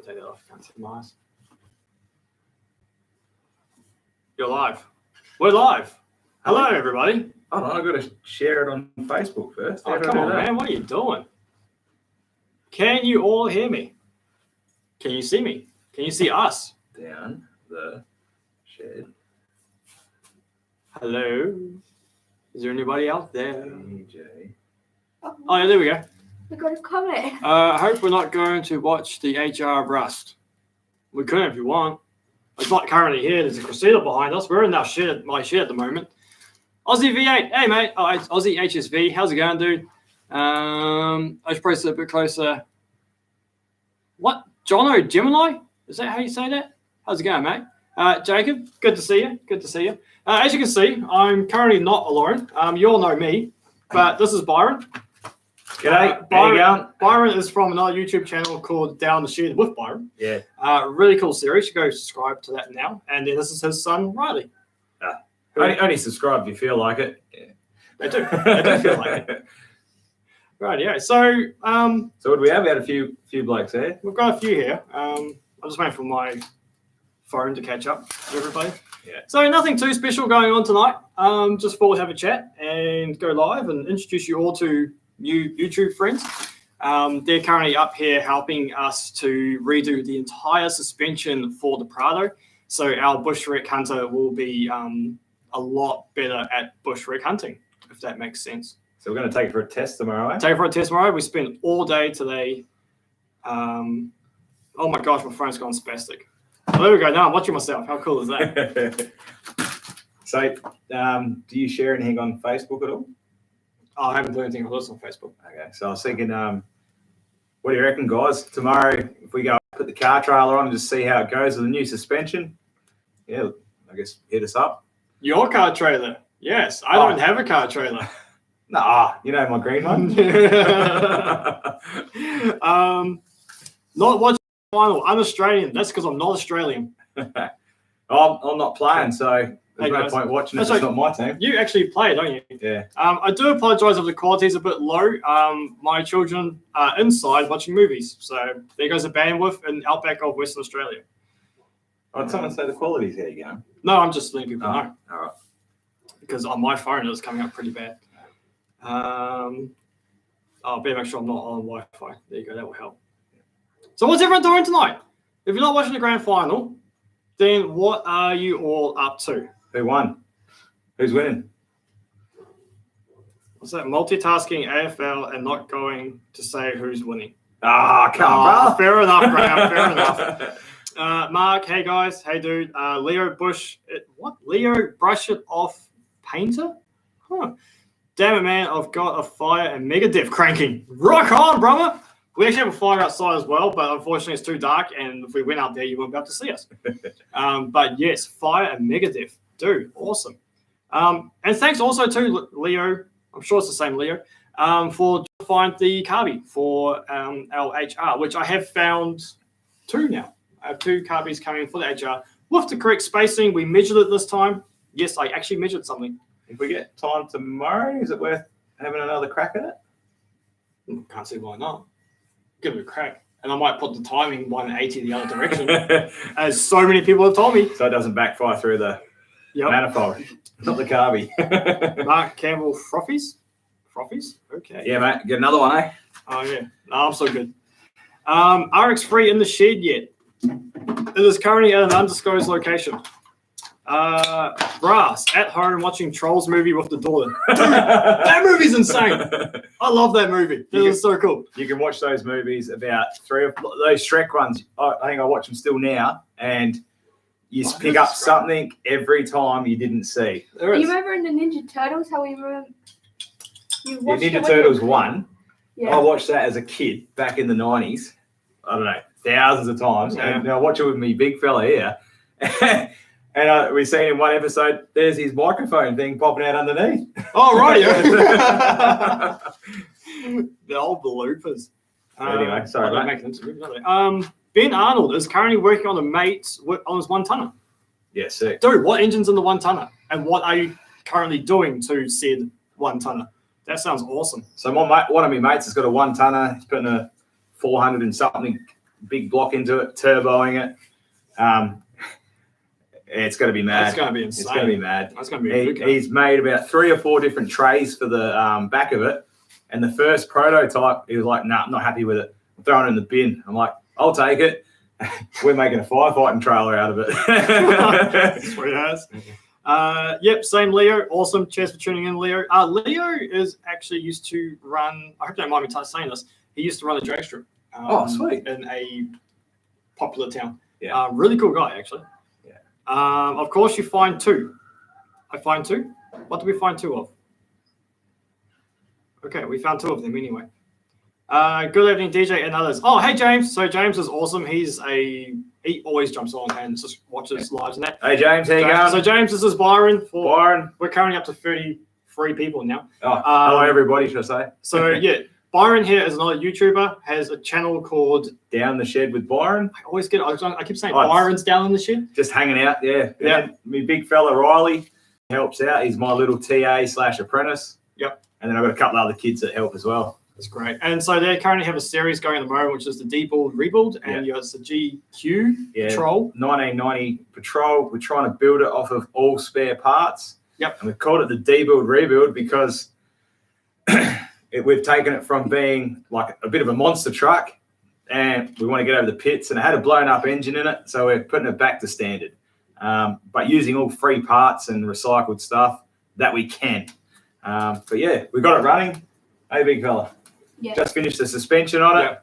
take that off. Can't see my eyes. You're live. We're live. Hello, everybody. Hold on, I've got to share it on Facebook first. Oh, come on, man. What are you doing? Can you all hear me? Can you see me? Can you see us? Down the shed. Hello. Is there anybody out there? DJ. Oh, yeah, there we go. We got a comment. I hope we're not going to watch the HR of Rust. We could if you want. It's not currently here. There's a Crusader behind us. We're in our shed, my shed at the moment. Aussie V8. Hey, mate. Oh, it's Aussie HSV. How's it going, dude? I should probably sit a bit closer. What? Jono Gemini? Is that how you say that? How's it going, mate? Jacob, good to see you. Good to see you. As you can see, I'm currently not alone. You all know me, but this is Byron. G'day. How you going? Byron is from another YouTube channel called Down the Shed with Byron. Yeah. Really cool series. You go subscribe to that now. And then this is his son, Riley. Only subscribe if you feel like it. Yeah. They do. They do feel like it. Right, yeah. So what do we have? We had a few blokes there. we've got a few here. I'm just waiting for my phone to catch up with everybody. Yeah. So nothing too special going on tonight. Just thought we'd have a chat and go live and introduce you all to new YouTube friends. They're currently up here helping us to redo the entire suspension for the Prado. So our bushwreck hunter will be a lot better at bushwreck hunting, if that makes sense. So we're going to take it for a test tomorrow, eh? Take it for a test tomorrow. We spent all day today. Oh my gosh, my phone's gone spastic. Oh, there we go. Now I'm watching myself. How cool is that? So, do you share anything on Facebook at all? Oh, I haven't done anything on this on Facebook. Okay, so I was thinking, what do you reckon, guys? Tomorrow, if we go put the car trailer on and just see how it goes with the new suspension, yeah, I guess hit us up. Your car trailer? Yes, I don't have a car trailer. Nah, you know my green one. Not watching the final. I'm Australian. That's because I'm not Australian. I'm not playing, so there's no point watching it. It's not my team. You actually play, don't you? Yeah. I do apologise if the quality is a bit low. My children are inside watching movies, so there goes a bandwidth in outback of Western Australia. Oh, did someone say the quality's here, you know? No, I'm just letting people know. All right. Because on my phone it's coming up pretty bad. I'll better make sure I'm not on Wi-Fi. There you go, that will help. So what's everyone doing tonight? If you're not watching the grand final, then what are you all up to? Who won? Who's winning? What's that? Multitasking AFL and not going to say who's winning. Ah, come on, bro. Fair enough, Graham. Fair enough. Mark, hey guys, hey dude. Leo Bush, Leo Brush It Off Painter? Huh. Damn it, man, I've got a fire and mega diff cranking. Rock on, brother. We actually have a fire outside as well, but unfortunately it's too dark, and if we went out there, you wouldn't be able to see us. But yes, fire and mega diff. Dude, awesome. And thanks also to Leo, I'm sure it's the same Leo, for find the Carby for our HR, which I have found two now. I have two Carbys coming for the HR with the correct spacing. We measured it this time. Yes, I actually measured something. If we get time tomorrow, is it worth having another crack at it? Can't see why not. Give it a crack. And I might put the timing 180 the other direction, as so many people have told me. So it doesn't backfire through the manifold, not the carby. Mark Campbell Froffies? Froffies? Okay. Yeah, mate. Get another one, eh? Oh, yeah. No, I'm so good. RX3 in the shed yet. It is currently at an undisclosed location. Brass at home watching Trolls movie with the daughter. Dude, that movie's insane. I love that movie. It is so cool. You can watch those movies, about three of those Shrek ones. I think I watch them still now, and you pick up something every time you didn't see. You remember in the Ninja Turtles how we remember? Ninja Turtles 1. Yeah. I watched that as a kid back in the 90s. I don't know, thousands of times. Yeah. And I watch it with me big fella here. And we seen in one episode, there's his microphone thing popping out underneath. Oh, right. Yeah. The old bloopers. Anyway, sorry, mate. Ben Arnold is currently working on on his one-tonner. Yeah, sick. Dude, what engine's in the one-tonner? And what are you currently doing to said one-tonner? That sounds awesome. So one of my mates has got a one-tonner. He's putting a 400 and something big block into it, turboing it. It's going to be mad. That's going to be insane. It's going to be mad. That's going to be a good car. He's made about 3 or 4 different trays for the back of it. And the first prototype, he was like, nah, I'm not happy with it. I'm throwing it in the bin. I'm like, I'll take it. We're making a firefighting trailer out of it. Sweet ass. Yep, same Leo. Awesome. Cheers for tuning in, Leo. Leo is actually used to run, I hope you don't mind me saying this, he used to run a drag strip. Sweet. In a popular town. Yeah. Really cool guy, actually. Yeah. Of course, you find 2. I find 2. What do we find 2 of? Okay, we found 2 of them anyway. Good evening, DJ and others. Oh, hey, James. So James is awesome. He always jumps on and just watches lives and that. Hey, James, how you going? So James, this is Byron. Byron. We're currently up to 33 people now. Oh, hello, everybody, should I say? So, yeah, Byron here is another YouTuber, has a channel called Down the Shed with Byron. I keep saying Byron's Down in the Shed. Just hanging out, yeah. Yeah. And my big fella, Riley, helps out. He's my little TA/apprentice. Yep. And then I've got a couple of other kids that help as well. That's great. And so they currently have a series going at the moment, which is the Debuild Rebuild, and you got the GQ Patrol. 1990 Patrol. We're trying to build it off of all spare parts. Yep. And we've called it the Debuild Rebuild because we've taken it from being like a bit of a monster truck, and we want to get over the pits, and it had a blown up engine in it, so we're putting it back to standard. But using all free parts and recycled stuff that we can. But yeah, we got it running. Hey, big fella. Yeah. Just finished the suspension on it.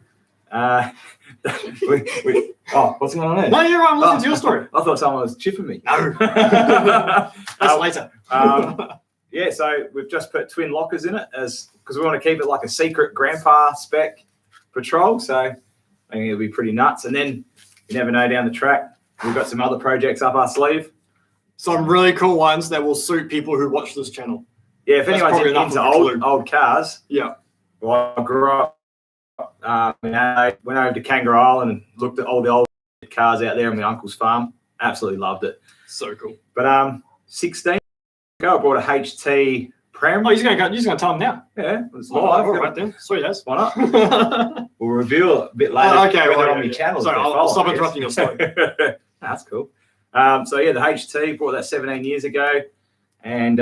What's going on there? No, you're right. I'm listening to your story. I thought someone was chipping me. No. That's later. Yeah, so we've just put twin lockers in it because we want to keep it like a secret grandpa spec patrol. So I think it'll be pretty nuts. And then you never know down the track. We've got some other projects up our sleeve. Some really cool ones that will suit people who watch this channel. Yeah, if anyone's into old cars. Yeah. Well, I grew up, went over to Kangaroo Island and looked at all the old cars out there on my uncle's farm. Absolutely loved it. So cool. But 16 ago, I bought a HT Prem. Oh, you're just gonna tell them now. Yeah, it was live. live. All right then. Sweet as. Why not? We'll reveal it a bit later. Okay, well, on my channel. Sorry, I'll stop interrupting your story. That's cool. So yeah, the HT, bought that 17 years ago, and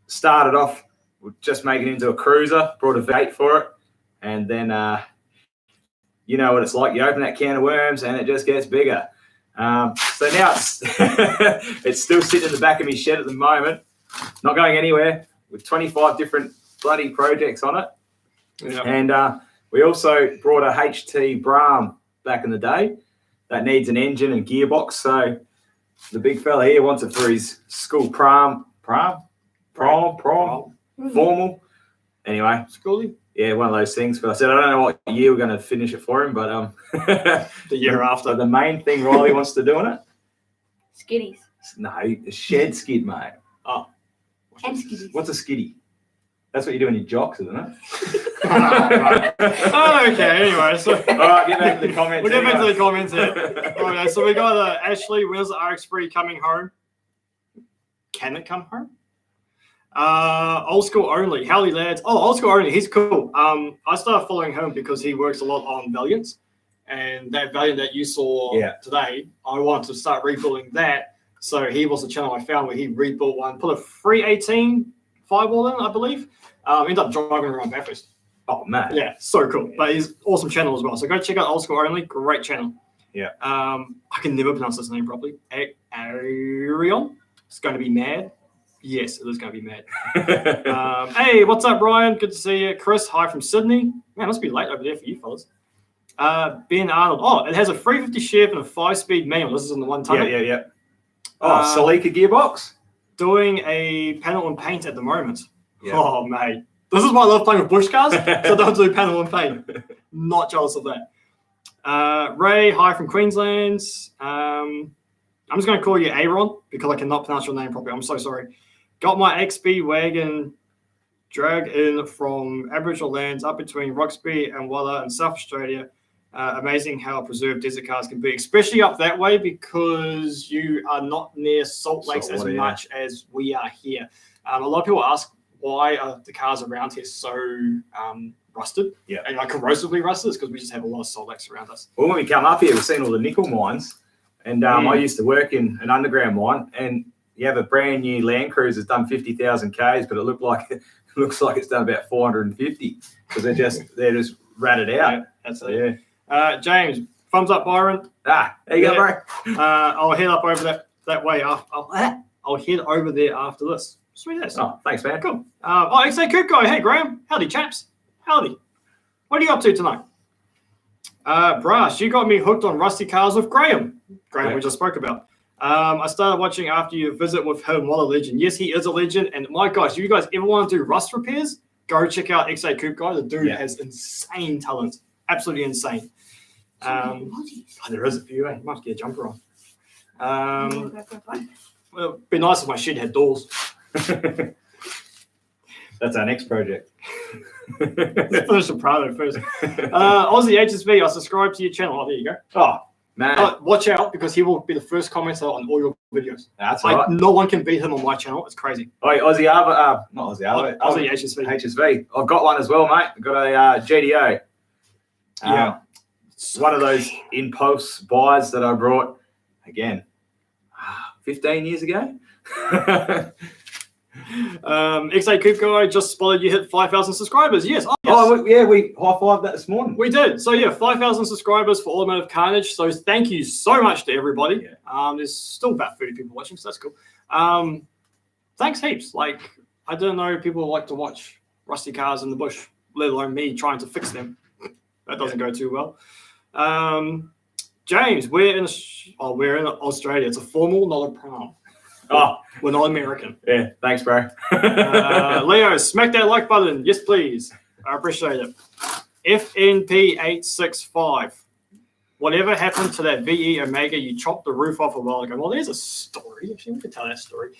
started off with just making it into a cruiser. Brought a V8 for it, and then you know what it's like. You open that can of worms, and it just gets bigger. So now it's still sitting in the back of my shed at the moment, not going anywhere, with 25 different bloody projects on it. Yeah. And we also brought a HT Brahm back in the day that needs an engine and gearbox. So the big fella here wants it for his school prom, formal. Anyway, Schoolie. yeah, one of those things. But I said, I don't know what year we're going to finish it for him, but the year after. The main thing Riley wants to do in it? Skiddies. No, a shed skid, mate. Oh. And skiddies. What's a skiddy? That's what you do in your jocks, isn't it? Okay, anyway. So, all right, get back to the comments. We'll get back to the comments here. Okay, so we got Ashley, where's the RX3 coming home? Can it come home? Old school only. Howdy lads. Oh, old school only. He's cool. I started following him because he works a lot on Valiants, and that Valiant that you saw today, I wanted to start rebuilding that. So he was the channel I found where he rebuilt one, put a 318 Fireball in, I believe. Ended up driving around Bathurst. Oh man. Yeah, so cool. But he's awesome channel as well. So go check out Old School Only. Great channel. Yeah. I can never pronounce his name properly. Arion. It's going to be mad. Yes, it is going to be mad. Hey, what's up, Brian? Good to see you. Chris, hi from Sydney. Man, it must be late over there for you fellas. Ben Arnold. Oh, it has a 350 shift and a 5-speed manual. This is in the 1-ton. Yeah. Oh, Celica gearbox. Doing a panel and paint at the moment. Yeah. Oh, mate. This is why I love playing with bush cars. So don't do panel and paint. Not jealous of that. Ray, hi from Queensland. I'm just going to call you Aaron because I cannot pronounce your name properly. I'm so sorry. Got my XB wagon drag in from Aboriginal lands up between Roxby and Walla in South Australia. Amazing how preserved desert cars can be, especially up that way because you are not near salt lakes as much as we are here. A lot of people ask why are the cars around here so rusted. Yeah. And like corrosively rusted is because we just have a lot of salt licks around us. Well, when we come up here, we've seen all the nickel mines. And I used to work in an underground mine, and you have a brand new Land Cruiser that's done 50,000 Ks, but it looks like it's done about 450 because they're just ratted out. Yeah, that's it. Yeah. James, thumbs up, Byron. There you go, bro. I'll head up over that way after. I'll head over there after this. Sweet as. Oh, thanks, man. Cool. XA Coop guy. Hey, Graham. Howdy, chaps. Howdy. What are you up to tonight? Brass, you got me hooked on rusty cars with Graham. We just spoke about. I started watching after your visit with him. What a legend. Yes, he is a legend. And my gosh, if you guys ever want to do rust repairs, go check out XA Coop guy. The dude has insane talent. Absolutely insane. There is a few. I must get a jumper on. Well, it'd be nice if my shed had doors. That's our next project. Let's finish the Prado first. Aussie HSV, I subscribe to your channel. Oh, there you go. Oh, man. Watch out because he will be the first commenter on all your videos. That's right. No one can beat him on my channel. It's crazy. Oh, Aussie Arva, not Aussie Arva. Aussie HSV. HSV. I've got one as well, mate. I've got a GDO. It's one of those impulse buys that I brought, again, 15 years ago. XA Coop guy just spotted you hit 5,000 subscribers. Yes. We high-fived that this morning. We did. So 5,000 subscribers for Automotive Carnage. So thank you so much to everybody. Yeah. There's still about 30 people watching, so that's cool. Thanks heaps. Like, I didn't know people like to watch rusty cars in the bush, let alone me trying to fix them. That doesn't go too well. James, we're in Australia. It's a formal, not a prom. Oh, we're not American. Yeah, thanks, bro. Leo, smack that like button. Yes, please. I appreciate it. FNP865. Whatever happened to that VE Omega? You chopped the roof off a while ago. Well, there's a story. Actually, we could tell that story.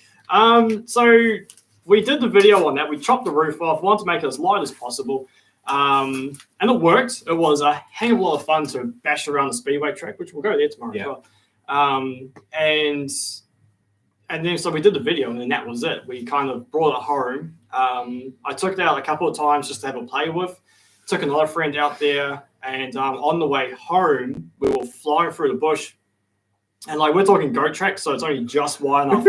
So we did the video on that. We chopped the roof off. Wanted to make it as light as possible. And it worked. It was a hell of a lot of fun to bash around the speedway track, which we'll go there tomorrow as well. And then so we did the video, and then that was it. We kind of brought it home. I took it out a couple of times just to have a play with. Took another friend out there, and on the way home, we were flying through the bush. And like we're talking goat track, so it's only just wide enough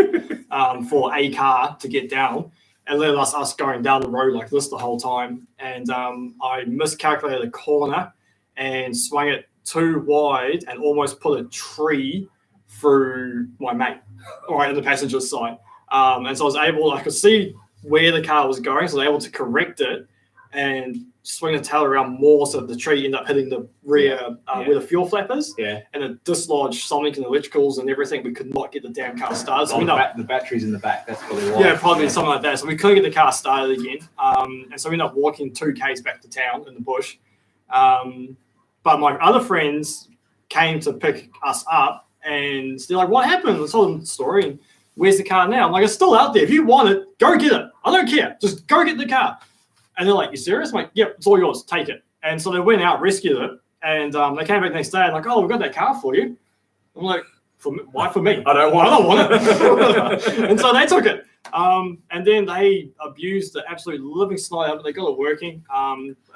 for a car to get down. And let us going down the road like this the whole time. And I miscalculated a corner and swung it too wide and almost put a tree through my mate, right in the passenger side. And so I could see where the car was going, so I was able to correct it and swing the tail around more so the tree ended up hitting the rear where the fuel flap is. Yeah. And it dislodged something in the electricals and everything. We could not get the damn car started. So the battery's in the back. That's probably why. Yeah, probably something like that. So we couldn't get the car started again. And so we ended up walking 2 Ks back to town in the bush. But my other friends came to pick us up and they're like, what happened? I told them the story. And where's the car now? I'm like, it's still out there. If you want it, go get it. I don't care. Just go get the car. And they're like, you serious? I'm like, yep, it's all yours. Take it. And so they went out, rescued it. And they came back the next day and like, oh, we've got that car for you. I'm like, why for me? I don't want it. And so they took it. And then they abused the absolute living snot out of it. They got it working.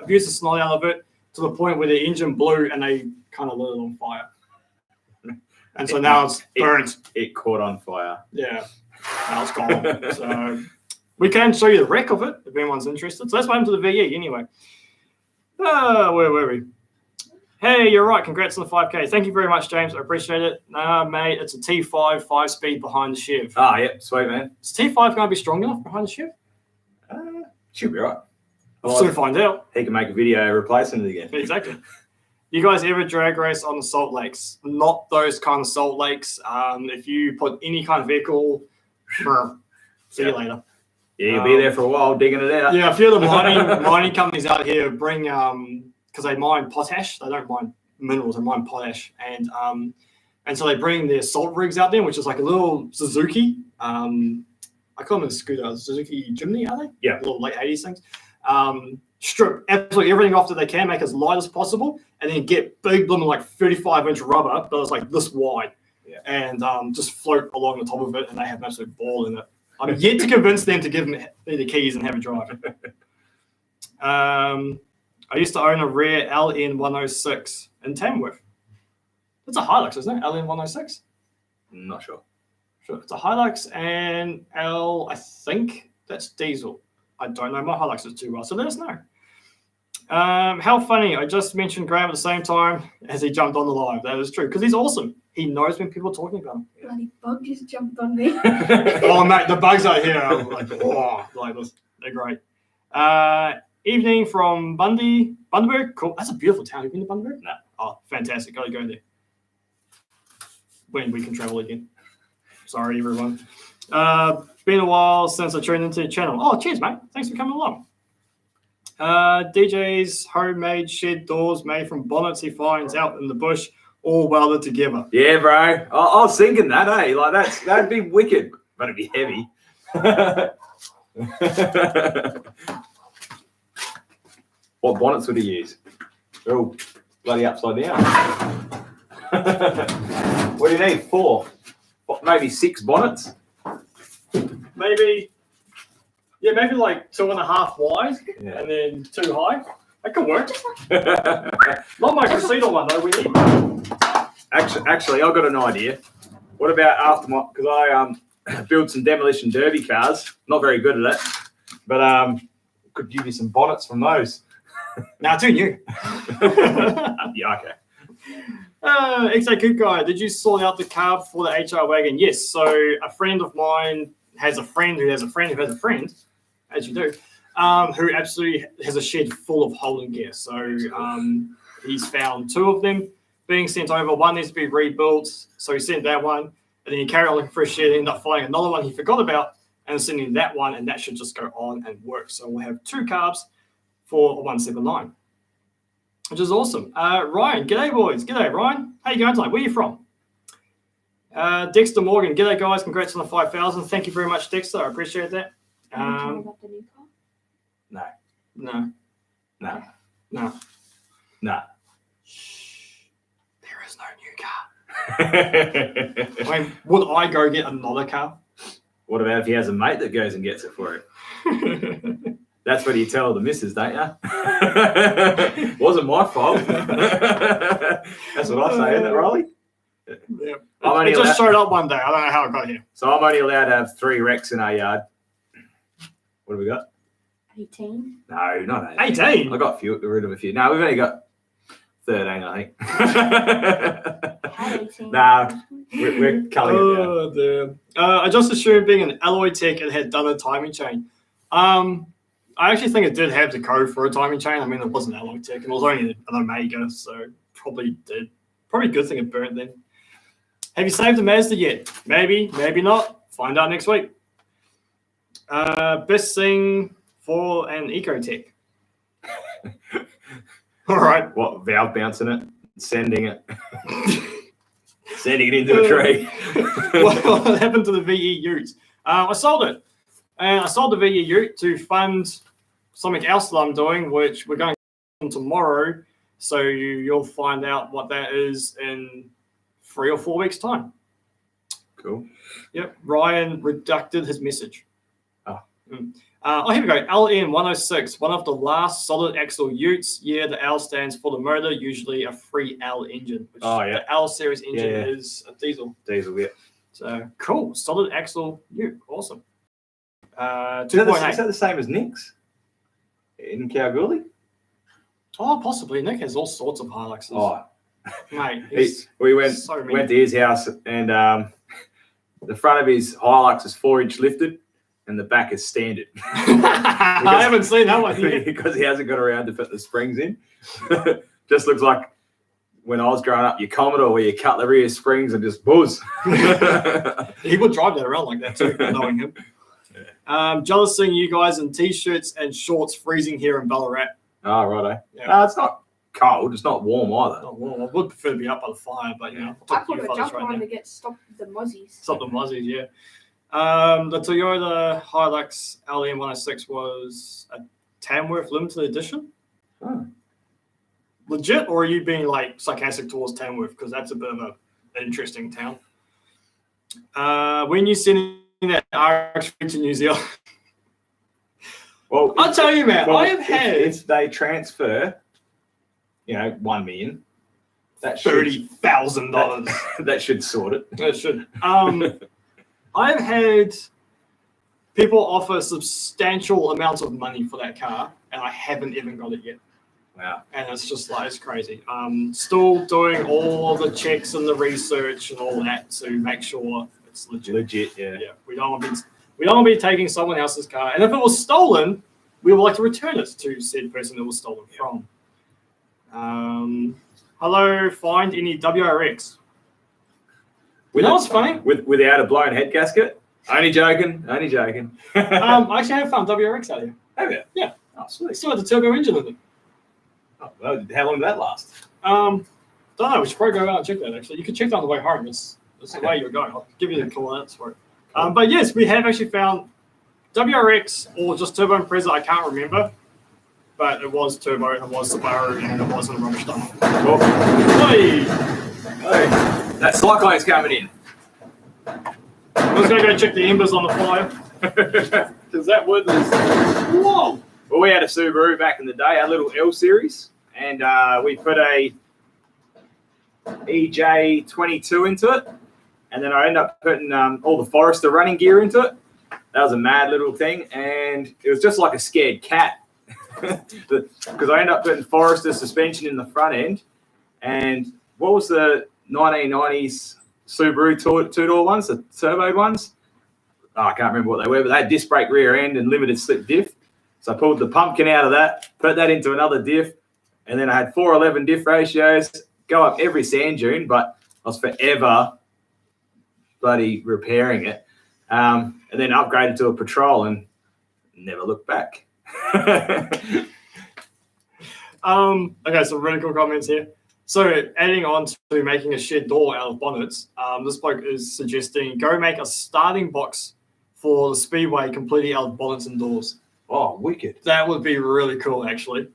Abused the snot out of it to the point where the engine blew and they kind of lit it on fire. And so now it's burnt. It caught on fire. Yeah. Now it's gone. So we can show you the wreck of it if anyone's interested. So that's what happened to the VE anyway. Where were we? Hey, you're right. Congrats on the 5K. Thank you very much, James. I appreciate it. Nah, mate, it's a T5 5-speed behind the Chev. Ah, yep. Sweet, man. Is T5 going to be strong enough behind the Chev? Should be right. We'll soon find out. He can make a video replacing it again. Exactly. You guys ever drag race on the salt lakes? Not those kind of salt lakes. If you put any kind of vehicle, see you later. Yeah, you'll be there for a while digging it out. Yeah, a few of the mining companies out here bring because they mine potash. They don't mine minerals, they mine potash. And so they bring their salt rigs out there, which is like a little Suzuki. I call them a scooter, Suzuki Jimny, are they? Yeah. Little late 80s things. Strip absolutely everything off that they can, make as light as possible, and then get big blooming like 35-inch rubber that is like this wide. Yeah. And just float along the top of it, and they have an absolute ball in it. I'm yet to convince them to give me the keys and have a drive. I used to own a rare LN106 in Tamworth. It's a Hilux, isn't it? LN106? Not sure. Sure. It's a Hilux and I think that's diesel. I don't know my Hiluxes too well, so let us know. How funny. I just mentioned Graham at the same time as he jumped on the live. That is true, because he's awesome. He knows when people are talking about him. Bloody bug just jumped on me. Oh, mate, the bugs out here are like, oh, like this. They're great. Evening from Bundaberg. Cool. That's a beautiful town. Have you been to Bundaberg? No. Oh, fantastic. Got to go there when we can travel again. Sorry, everyone. Been a while since I tuned into the channel. Oh, cheers, mate. Thanks for coming along. DJ's homemade shed doors made from bonnets he finds out in the bush, all welded together. Yeah, bro. I was thinking that, eh? Like that'd be wicked, but it'd be heavy. What bonnets would he use? They're all bloody upside down. What do you need? 4, maybe 6 bonnets. Maybe like 2.5 wide, Yeah. and then 2 high. That could work. Not my Casino one though. We need. Actually, I've got an idea. What about after because I build some demolition derby cars. Not very good at it, but could give you some bonnets from those. Now, too new. Yeah, okay. XA Good Guy, did you sort out the carb for the HR wagon? Yes. So a friend of mine has a friend who has a friend who has a friend, as you do, who absolutely has a shed full of Holden gear. So he's found 2 of them being sent over. One needs to be rebuilt, so he sent that one, and then he carried on looking for a shed, ended up finding another one he forgot about, and sending that one, and that should just go on and work. So we'll have 2 carbs for a 179, which is awesome. Ryan, g'day boys. G'day, Ryan. How you going tonight? Where are you from? Dexter Morgan, g'day guys. Congrats on the 5,000. Thank you very much, Dexter. I appreciate that. About the new car? No. No. No. No. No. Shh. There is no new car. I mean, would I go get another car? What about if he has a mate that goes and gets it for it? That's what you tell the missus, don't you? Wasn't my fault. That's what I say, isn't it, Riley? Yeah. I'm It just showed up one day. I don't know how it got here. So I'm only allowed to have 3 wrecks in our yard. What have we got? 18. No, not 18. 18? I got rid of a few. No, we've only got 13, I think. Had 18. Nah, we're culling it down. Oh, dear. I just assumed being an alloy tech, it had done a timing chain. I actually think it did have the code for a timing chain. I mean, it wasn't alloy tech, and it was only an Omega, so probably did. Probably a good thing it burnt then. Have you saved the Mazda yet? Maybe, maybe not. Find out next week. Best thing for an Ecotech. All right. What, valve bouncing it, sending it, sending it into a tree. What happened to the VE Ute? I sold it. And I sold the VE Ute to fund something else that I'm doing, which we're going on tomorrow. So you'll find out what that is in 3 or 4 weeks' time. Cool. Yep. Ryan reducted his message. Oh. Here we go. LN106, one of the last solid axle Utes. Yeah, the L stands for the motor, usually a 3L engine. Which the L series engine is a diesel. Diesel, yeah. So cool. Solid axle Ute. Awesome. Is that 2.8. the same as Nick's in Kalgoorlie? Oh, possibly. Nick has all sorts of Hiluxes. Oh, mate. we went so went to his house, and the front of his Hilux is 4-inch lifted, and the back is standard. I haven't seen that one yet. Because he hasn't got around to fit the springs in. Just looks like when I was growing up, your Commodore, where you cut the rear springs and just buzz. He would drive that around like that too, knowing him. Jealous seeing you guys in t-shirts and shorts freezing here in Ballarat. Oh, righto. Yeah. No, it's not cold. It's not warm either. Not warm. I would prefer to be up by the fire, but you know, I put a jumper on to get stop the muzzies. Stop the muzzies, yeah. The Toyota Hilux LM106 was a Tamworth limited edition. Oh. Legit, or are you being like sarcastic towards Tamworth? Because that's a bit of an interesting town. When you sending that RX to New Zealand, Well, I'll tell you, man. well, I have had if they transfer, you know, $1 million, that $30,000. that should sort it. That should. I've had people offer substantial amounts of money for that car, and I haven't even got it yet. Wow. And it's just like, it's crazy. Still doing all the checks and the research and all that to make sure it's legit. Legit, yeah. Yeah, we don't want to be taking someone else's car. And if it was stolen, we would like to return it to said person it was stolen from. Hello, find any WRX? What's funny? Without a blown head gasket? Only joking. I actually have found WRX out here. Have you? Yeah. Oh, sweet. Still had the turbo engine in it. Oh, well, how long did that last? Don't know. We should probably go out and check that. Actually, you can check that on the way home. That's the way you're going. I'll give you the coordinates for it. But yes, we have actually found WRX or just turbo Impreza. I can't remember, but it was turbo, it was Subaru, and it wasn't a rubbish dump. Oh. Hey, That cyclone's coming in. I'm just gonna go check the embers on the fire because that wood is. Whoa! Well, we had a Subaru back in the day, our little L series, and we put a EJ22 into it, and then I ended up putting all the Forester running gear into it. That was a mad little thing, and it was just like a scared cat because I ended up putting Forester suspension in the front end. And what was the 1990s Subaru two-door ones, the turbo ones? Oh, I can't remember what they were, but they had disc brake rear end and limited slip diff. So I pulled the pumpkin out of that, put that into another diff, and then I had 411 diff ratios, go up every sand dune, but I was forever bloody repairing it. And then upgraded to a Patrol and never looked back. Okay, so really cool comments here. So adding on to making a shed door out of bonnets, this bloke is suggesting go make a starting box for the Speedway completely out of bonnets and doors. Oh, wicked. That would be really cool, actually.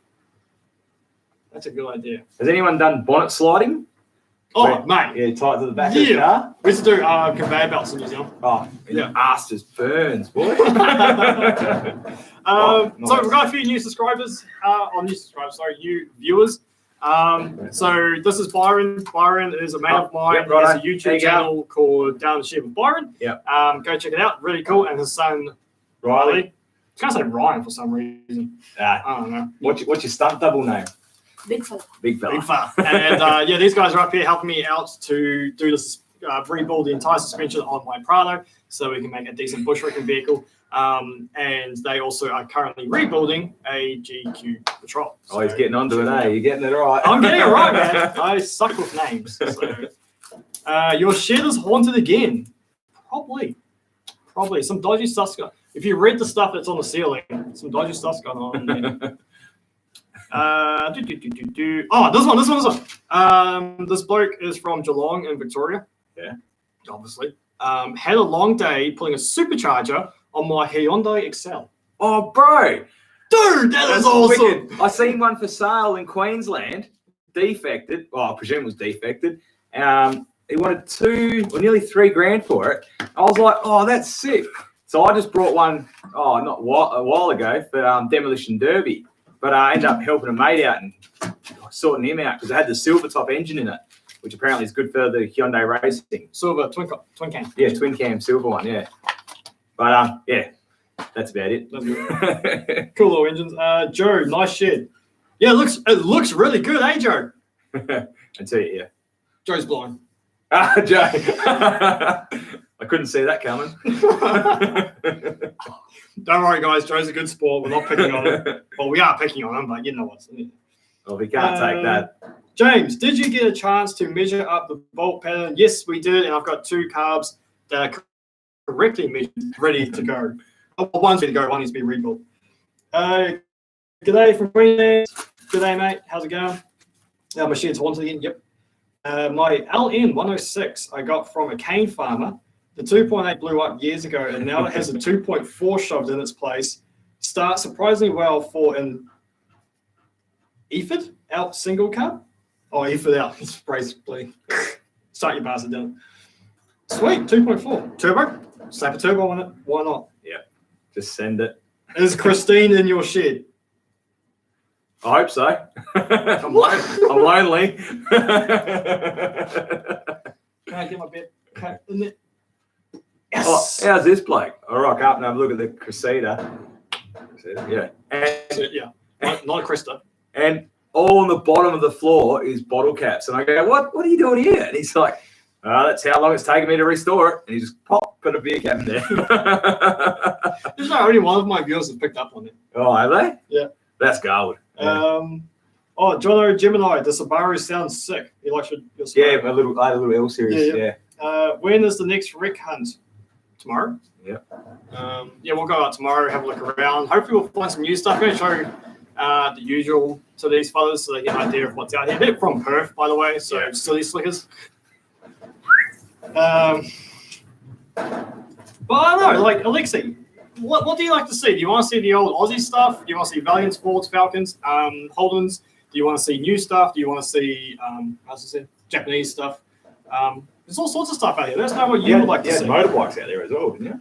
That's a good idea. Has anyone done bonnet sliding? Oh, mate. Yeah, tight to the back of the car. We used to do conveyor belts in New Zealand. Oh, yeah. Your ass just burns, boy. Nice. So we've got a few new subscribers, new viewers. So this is Byron. Byron is a mate of mine. Yep, right. He has a YouTube channel called Down the Shed with Byron. Yeah. Go check it out. Really cool. And his son Riley. I was going to say Ryan for some reason. I don't know. What's your stunt double name? Big fella. Big fella. Big fella. And yeah, these guys are up here helping me out to do this, rebuild the entire suspension on my Prado so we can make a decent bushwrecking vehicle. And they also are currently rebuilding a GQ Patrol. So, he's getting onto it, eh? You're getting it right. I'm getting it right, man. I suck with names. So. Your shed is haunted again. Probably. Some dodgy stuff's going on. If you read the stuff that's on the ceiling, some dodgy stuff's going on there. Oh, this one. This bloke is from Geelong in Victoria. Yeah. Obviously. Had a long day putting a supercharger on my Hyundai Excel. Oh, bro. Dude, that is awesome. Wicked. I seen one for sale in Queensland, defected. Well, I presume it was defected. He wanted nearly $3,000 for it. I was like, oh, that's sick. So I just brought one, a while ago for Demolition Derby. But I ended up helping a mate out and sorting him out because it had the silver top engine in it, which apparently is good for the Hyundai racing. Silver, twin cam. Yeah, twin cam silver one, yeah. But yeah, that's about it. That's good. Cool little engines. Joe, nice shed. Yeah, it looks really good, eh, Joe? Until you, yeah. Joe's blind. Joe. I couldn't see that coming. Don't worry, guys. Joe's a good sport. We're not picking on him. Well, we are picking on him, but you know what's in it. Well, we can't take that. James, did you get a chance to measure up the bolt pattern? Yes, we did, and I've got 2 carbs that are correctly measured, ready to go. One's ready to go, one needs to be rebuilt. G'day from Queensland. G'day, mate. How's it going? My shed's haunted again. Yep. My LN106 I got from a cane farmer. The 2.8 blew up years ago, and now it has a 2.4 shoved in its place. Starts surprisingly well for an EFID out single cab. Oh, EFID out. It's basically start your bastard down. Sweet, 2.4 turbo. Slap a turbo on it. Why not? Yeah, just send it. Is Christine in your shed? I hope so. I'm lonely. Can I get my bed cut in there? Yes. Oh, how's this bloke? I rock up and have a look at the Cressida. Yeah. Yeah. Not a Krista. And all on the bottom of the floor is bottle caps. And I go, what are you doing here? And he's like, that's how long it's taken me to restore it. And he just put a beer cap in there. There's not only one of my viewers has picked up on it. Oh, have they? Yeah. That's gold. Yeah. Jono Gemini, the Subaru sounds sick. You like your Subaru? Yeah, a little L series. Yeah. When is the next wreck hunt? Tomorrow? Yeah. We'll go out tomorrow, have a look around. Hopefully we'll find some new stuff. I'm going to show the usual to these fellas so they get an idea of what's out here. They're from Perth, by the way, so silly slickers. But I don't know, like Alexi, what do you like to see? Do you want to see the old Aussie stuff? Do you want to see Valiants, Fords, Falcons, Holdens? Do you want to see new stuff? Do you want to see, Japanese stuff? There's all sorts of stuff out here. Let us know what you would like to see. Motorbikes out there as well, didn't you?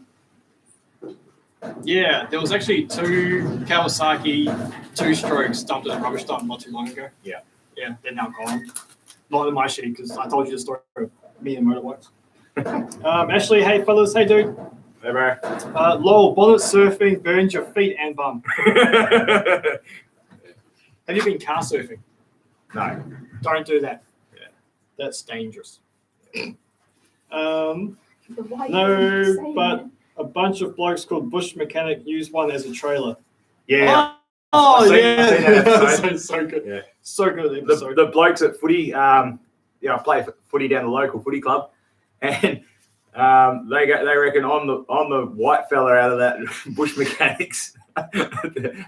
Yeah, there was actually 2 Kawasaki 2-strokes dumped in a rubbish dump not too long ago. Yeah. Yeah, they're now gone. Not in my sheet because I told you the story of me and motorbikes. Ashley, hey fellas, hey dude. Hey bro. Lol, bonnet surfing burns your feet and bum. Have you been car surfing? No. Don't do that. Yeah. That's dangerous. Why No, but a bunch of blokes called Bush Mechanic use one as a trailer. Yeah. Oh, I've seen that yeah. episode. so good. Yeah. So good episode. The blokes at footy, I play footy down the local footy club, and they reckon I'm the white fella out of that Bush Mechanics,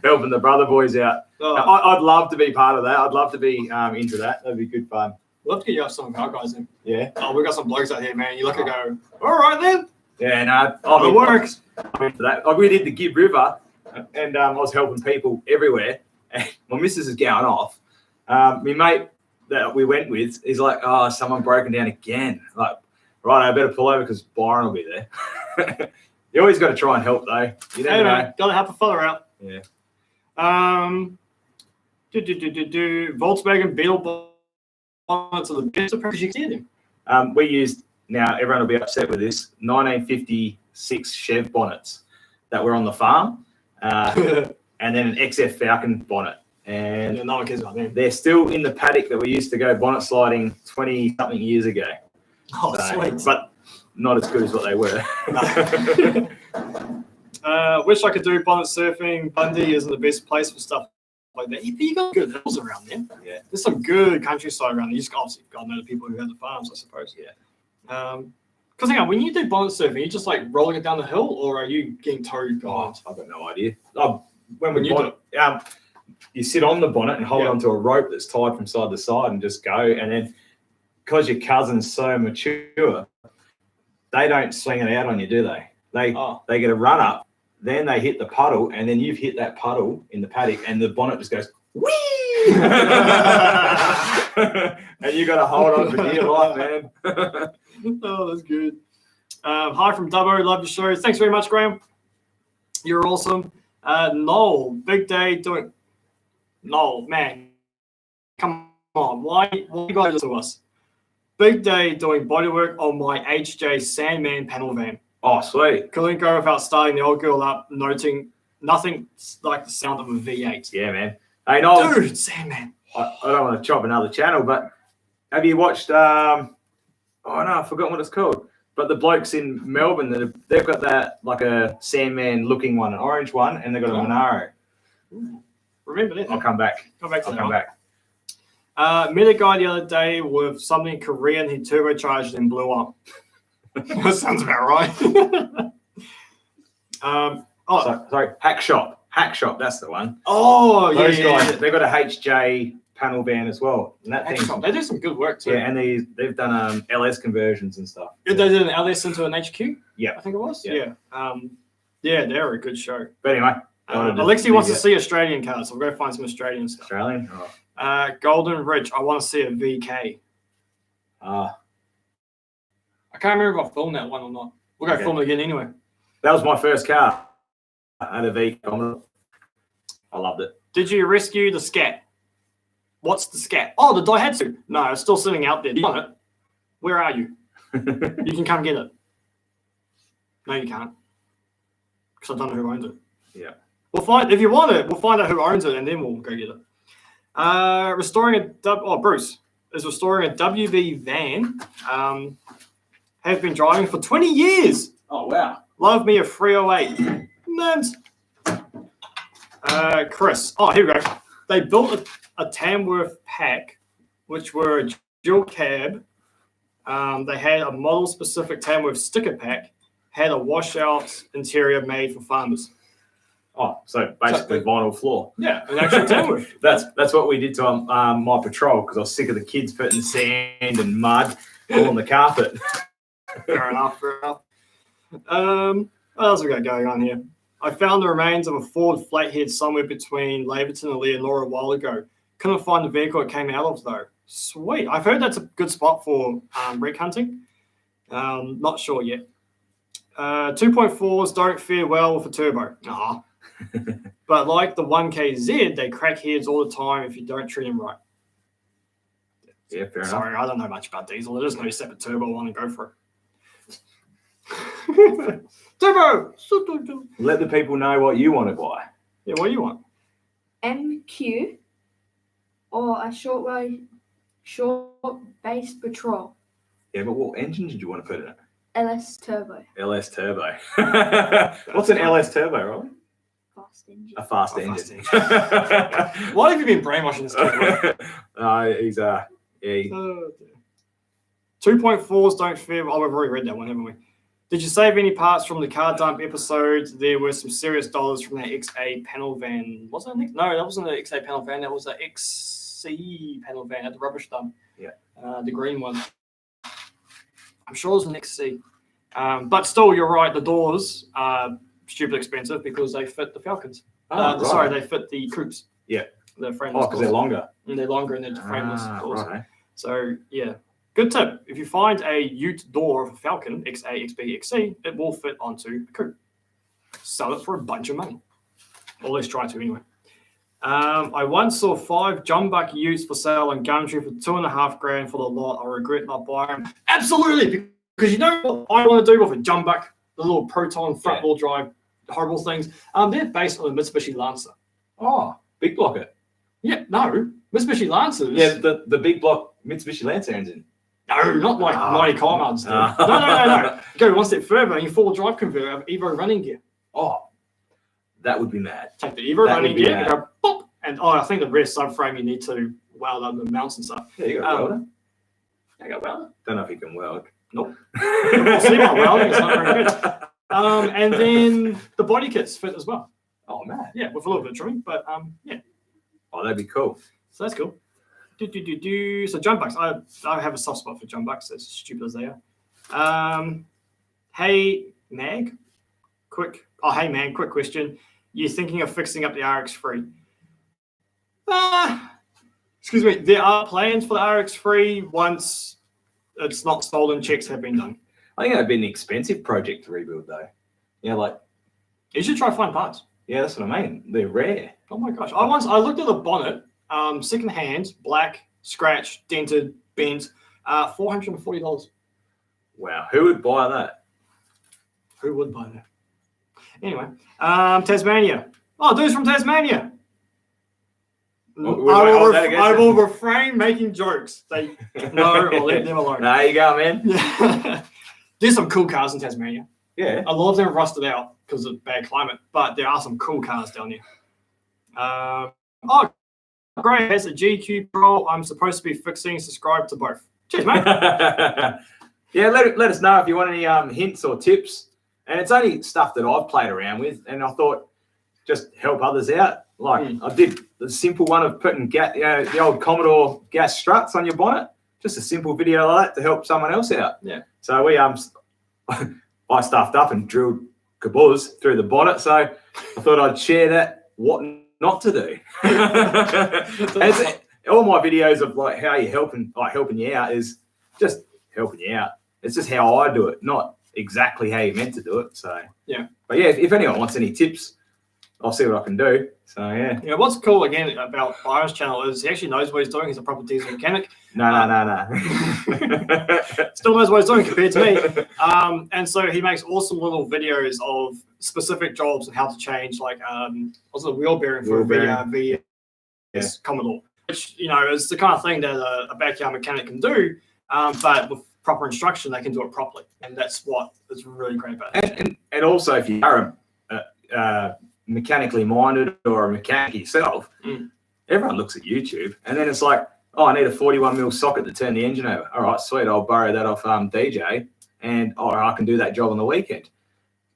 helping the brother boys out. Oh. I'd love to be part of that. I'd love to be into that. That'd be good fun. We'll have to get you up some of our guys in. Yeah. Oh, we got some blokes out here, man. You look and go, all right then. Yeah, no. It works. That. Like we did the Gib River, and I was helping people everywhere. And my missus is going off. My mate that we went with is like, oh, someone broken down again. Like, right, I better pull over because Byron will be there. You always got to try and help though. You never know. Got to help a fella out. Yeah. Volkswagen Beetle bonnets are the best approach you can see them. We used, now everyone will be upset with this, 1956 Chev bonnets that were on the farm, and then an XF Falcon bonnet. And no one cares about them. they're still in the paddock that we used to go bonnet sliding 20-something years ago. Oh, sweet. But not as good as what they were. Wish I could do bonnet surfing. Bundy isn't the best place for stuff like that. You got good hills around there. Yeah. There's some good countryside around there. You just obviously got to know the people who have the farms, I suppose. Yeah. Because hang on, when you do bonnet surfing, you just like rolling it down the hill, or are you getting towed behind? I've got no idea. When you bonnet, you sit on the bonnet and hold onto a rope that's tied from side to side and just go. And then because your cousin's so mature, they don't swing it out on you, do they? They get a run up, then they hit the puddle, and then you've hit that puddle in the paddock, and the bonnet just goes, whee! And you got to hold on for dear life, man. Oh, that's good. Hi from Dubbo. Love your show. Thanks very much, Graham. You're awesome. Noel, big day doing. Noel, man, come on. Why you guys do to us? Big day doing bodywork on my HJ Sandman panel van. Oh, sweet. Couldn't go without starting the old girl up, noting nothing like the sound of a V8. Yeah, man. Hey, Noel. Dude, Sandman. I don't want to chop another channel, but have you watched? I forgot what it's called. But the blokes in Melbourne, they've got that like a Sandman looking one, an orange one, and they've got a Monaro. Remember that? I'll come back. Come back to that. Come back. Met a guy the other day with something Korean. He turbocharged and blew up. That sounds about right. Sorry, Hack Shop. That's the one. Oh, Those yeah. guys, they've got a HJ panel van as well. And that thing, They do some good work too. yeah, and they've done LS conversions and stuff. They did an LS into an HQ. Yeah, I think it was. Yeah. They're a good show. But anyway, Alexi wants to see Australian cars, so we'll go find some Australian stuff. Australian. Golden Ridge. I want to see a VK. Oh. I can't remember if I filmed that one or not. We'll go film it again anyway. That was my first car. had a V Commodore. I loved it. Did you rescue the Scat? What's the Scat? Oh, the Daihatsu. No, it's still sitting out there. Do you want it? Where are you? You can come get it. No, you can't. Because I don't know who owns it. Yeah. We'll find, if you want it, we'll find out who owns it and then we'll go get it. Restoring a Bruce is restoring a WB van. Have been driving for 20 years. Oh, wow. Love me a 308. Names. Chris. Oh, here we go. They built a Tamworth pack, which were a dual cab. They had a model-specific Tamworth sticker pack, had a washout interior made for farmers. Oh, so basically vinyl floor. Yeah, an actual Tamworth. That's what we did to my patrol because I was sick of the kids putting sand and mud all on the carpet. Fair enough. What else we got going on here? I found the remains of a Ford flathead somewhere between Laverton and Leonora a while ago. Couldn't find the vehicle it came out of though. Sweet. I've heard that's a good spot for wreck hunting. Not sure yet. 2.4s don't fare well with a turbo. Nah. But like the 1KZ, they crack heads all the time if you don't treat them right. Yeah, fair enough. Sorry, I don't know much about diesel. There's no separate turbo one and go for it. Turbo! Let the people know what you want to buy. Yeah, what do you want? MQ or a short base patrol. Yeah, but what engine did you want to put in it? LS turbo. LS turbo. What's an LS turbo, Rolly? Fast engine. A fast engine. Why have you been brainwashing this kid? He's yeah. 2.4s don't fare. Oh, we've already read that one, haven't we? Did you save any parts from the car dump episodes? There were some serious dollars from that XA panel van. Was that no, that wasn't the XA panel van. That was the XC panel van at the rubbish dump. Yeah. The green one. I'm sure it was an XC. But still, you're right. The doors are stupid expensive because they fit the Falcons. Right. Sorry, they fit the coupes. Yeah. The frameless. Oh, because they're longer. And they're longer and they're frameless doors. Right. So, yeah. Good tip. If you find a ute door of a Falcon, XA, XB, XC, it will fit onto a coupe. Sell it for a bunch of money. Or at least try to anyway. I once saw 5 jumbuck utes for sale on Gumtree for $2,500 for the lot. I regret not buying them. Absolutely, because you know what I want to do with a jumbuck, the little Proton front-wheel drive horrible things. They're based on the Mitsubishi Lancer. Oh, big blocker. Yeah, no, Mitsubishi Lancers. Yeah, the big block Mitsubishi Lancer engine. No, not like 90 kilometers. No. Go one step further and you full drive converter of Evo running gear. Oh, that would be mad. Take the Evo running gear and go pop, and I think the rear subframe you need to weld up the mounts and stuff. Yeah, you got a welder. I got welder. Don't know if you can weld. Nope. We'll see about welding. It's not very good. And then the body kits fit as well. Oh man. Yeah, with a little bit of trimming, but yeah. Oh, that'd be cool. So that's cool. So jump bucks. I have a soft spot for jump bucks, as stupid as they are. Hey Mag, quick question. You thinking of fixing up the RX3? Excuse me. There are plans for the RX3 once it's not stolen. Checks have been done. I think that'd be an expensive project to rebuild, though. Yeah, like you should try find parts. Yeah, that's what I mean. They're rare. Oh my gosh! I looked at the bonnet. Second hand, black, scratched, dented, bent, $440. Wow, who would buy that? Who would buy that? Anyway, Tasmania. Oh, dude's from Tasmania. I will refrain making jokes. I'll leave them alone. There you go, man. There's some cool cars in Tasmania. Yeah. A lot of them have rusted out because of bad climate, but there are some cool cars down there. Great. Has a GQ Pro. I'm supposed to be fixing. Subscribe to both. Cheers, mate. Yeah, let us know if you want any hints or tips. And it's only stuff that I've played around with, and I thought just help others out. Like I did the simple one of putting the old Commodore gas struts on your bonnet. Just a simple video like that to help someone else out. Yeah. So we I stuffed up and drilled caboose through the bonnet. So I thought I'd share that. What not to do. All my videos of like how you helping you out is just helping you out. It's just how I do it, not exactly how you meant to do it. So yeah. But yeah, if anyone wants any tips I'll see what I can do. So yeah. Yeah, what's cool again about Byron's channel is he actually knows what he's doing. He's a proper diesel mechanic. No. Still knows what he's doing compared to me. And so he makes awesome little videos of specific jobs and how to change, like what's a wheel bearing for a VS Commodore, which is the kind of thing that a backyard mechanic can do, but with proper instruction, they can do it properly, and that's what is really great about it. And also, if you are mechanically minded or a mechanic yourself, everyone looks at YouTube, and then it's like, oh, I need a 41mm socket to turn the engine over. All right, sweet, I'll borrow that off DJ, and I can do that job on the weekend.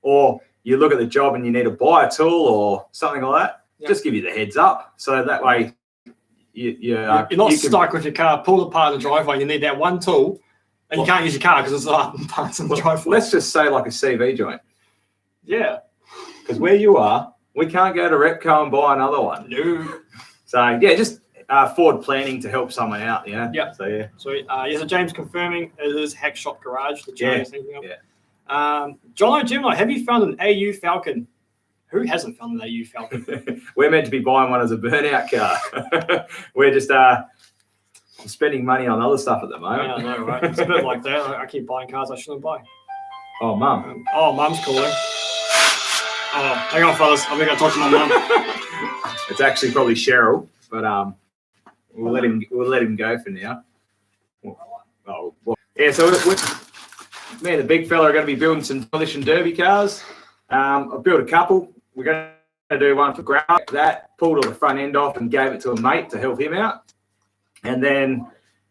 Or you look at the job and you need to buy a tool or something like that, just give you the heads up, so that way you're not stuck with your car pulled apart in the driveway. You need that one tool, and you can't use your car because it's parts in the driveway. Let's just say like a CV joint. Yeah. Because where you are, we can't go to Repco and buy another one. No. So yeah, just forward planning to help someone out. Yeah. Yeah. So yeah. Sweet. So James confirming it is Hack Shop Garage. The Yeah. Thinking of. Yeah. John O'Jimler, have you found an AU Falcon? Who hasn't found an AU Falcon? We're meant to be buying one as a burnout car. We're just spending money on other stuff at the moment. Yeah, I know, right? It's a bit like that. I keep buying cars I shouldn't buy. Oh, Mum. Mum's calling. Oh, hang on, fellas. I think I talked to my mum. It's actually probably Cheryl, but we'll let him go for now. Oh, well, yeah. So me and the big fella are going to be building some demolition derby cars. I've built a couple. We're going to do one for Grant. That pulled all the front end off and gave it to a mate to help him out. And then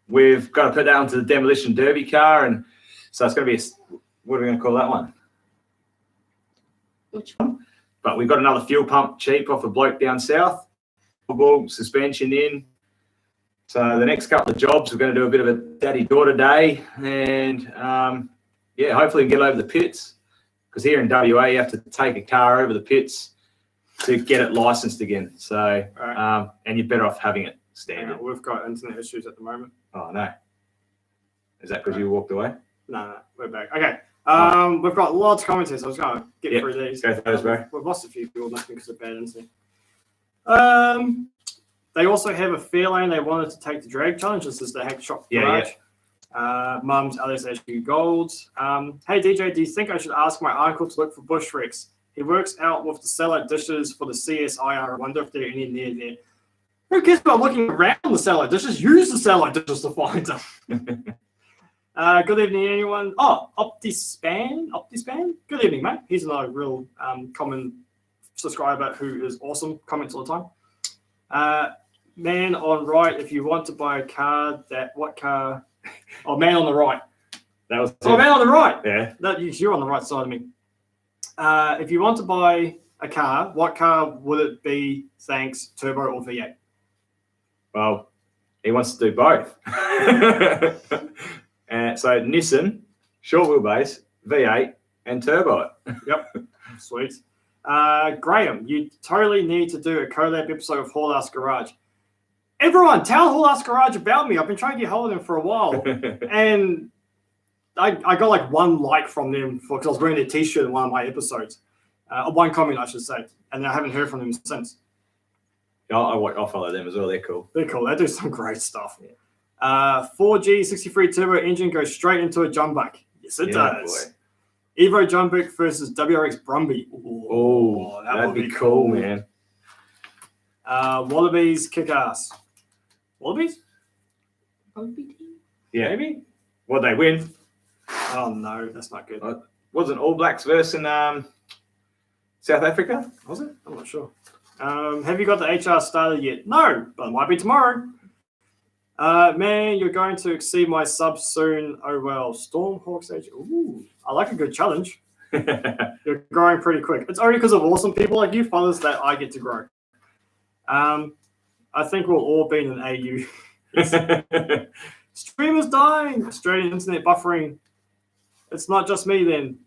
we've got to put that onto the demolition derby car, and so it's going to be what are we going to call that one? Which one? But we've got another fuel pump cheap off a bloke down south. Suspension in. So the next couple of jobs, we're going to do a bit of a daddy-daughter day, and hopefully we can get over the pits, because here in WA you have to take a car over the pits to get it licensed again. So and you're better off having it standard. Yeah, we've got internet issues at the moment. Oh no, is that because you walked away? No, we're back. Okay. We've got lots of comments here, so I was going to get through these. Go through those, bro. We've lost a few people, nothing because of bad internet. They also have a Fairlane they wanted to take the drag challenge. This is the Hack Shop Garage. Mum's LSHQ Golds. Hey DJ, do you think I should ask my uncle to look for bush wrecks? He works out with the cellar dishes for the CSIR. I wonder if there are any near there. Who cares about looking around the cellar dishes? Use the cellar dishes to find them. Good evening, anyone. Oh, Optispan. Good evening, mate. He's another real common subscriber who is awesome. Comments all the time. Man on right, if you want to buy a car, what car? Oh, man on the right. That was man on the right. Yeah. You're on the right side of me. If you want to buy a car, what car would it be? Thanks, turbo or V8? Well, he wants to do both. So Nissan, short wheelbase, V8, and turbo. Yep. Sweet. Graham, you totally need to do a collab episode of Haul Ass Garage. Everyone, tell Haul Ass Garage about me. I've been trying to get hold of them for a while. And I got like one like from them because I was wearing their t-shirt in one of my episodes. One comment, I should say. And I haven't heard from them since. I'll follow them as well. They're cool. They're cool. They do some great stuff. 4G 63 turbo engine goes straight into a jumbuck. Yes, it does. Boy. Evo Jumbuck versus WRX Brumby. Oh, that'd be cool, man. Wallabies kick ass. Wallabies? Rugby team? Yeah. Maybe? What, they win? Oh, no, that's not good. Wasn't All Blacks versus South Africa? Was it? I'm not sure. Have you got the HR started yet? No, but it might be tomorrow. Man, you're going to exceed my subs soon. Oh, well. Stormhawks Age. Ooh, I like a good challenge. You're growing pretty quick. It's only because of awesome people like you fellas that I get to grow. I think we'll all be in an AU. Streamers dying. Australian internet buffering. It's not just me then.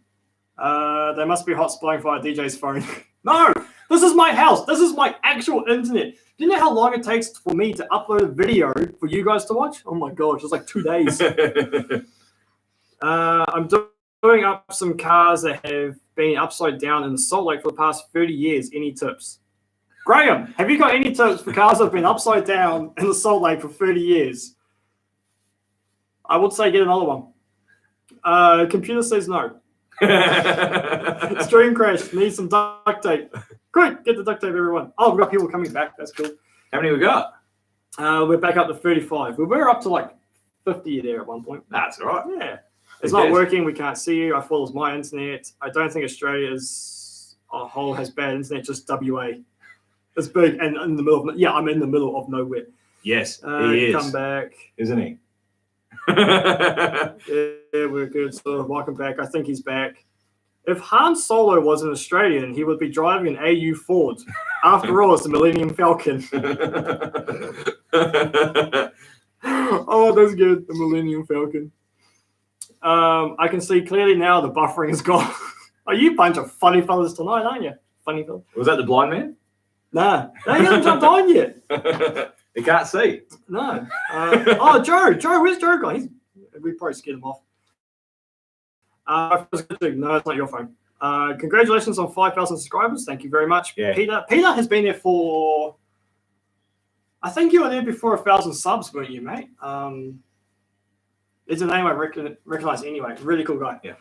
They must be hot spying via DJ's phone. No, this is my house. This is my actual internet. Do you know how long it takes for me to upload a video for you guys to watch? Oh my gosh, it's like 2 days. I'm doing up some cars that have been upside down in the Salt Lake for the past 30 years. Any tips? Graham, have you got any tips for cars that have been upside down in the Salt Lake for 30 years? I would say get another one. Computer says no. Stream crash. Need some duct tape. Quick, get the duct tape, everyone. Oh, we've got people coming back. That's cool. How many we got? We're back up to 35. We were up to like 50 there at one point. That's all right. Yeah. It's not working. We can't see you. I thought it was my internet. I don't think Australia as a whole has bad internet, just WA. It's big and in the middle of, I'm in the middle of nowhere. Yes, he is. Come back. Isn't he? Yeah, we're good. So welcome back. I think he's back. If Han Solo was an Australian, he would be driving an AU Ford. After all, it's the Millennium Falcon. Oh, that's good. The Millennium Falcon. I can see clearly now the buffering is gone. Are you a bunch of funny fellas tonight, aren't you? Funny fellas. Was that the blind man? Nah. No, he hasn't jumped on yet. He can't see. No. Joe. Joe, where's Joe gone? We probably scared him off. No, it's not your phone. Congratulations on 5,000 subscribers. Thank you very much, yeah. Peter. Peter has been there for... I think you were there before 1,000 subs, weren't you, mate? It's a name I recognize anyway. Really cool guy. Yeah.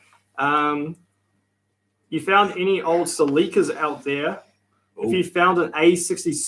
You found any old Celica's out there? Ooh. If you found an A60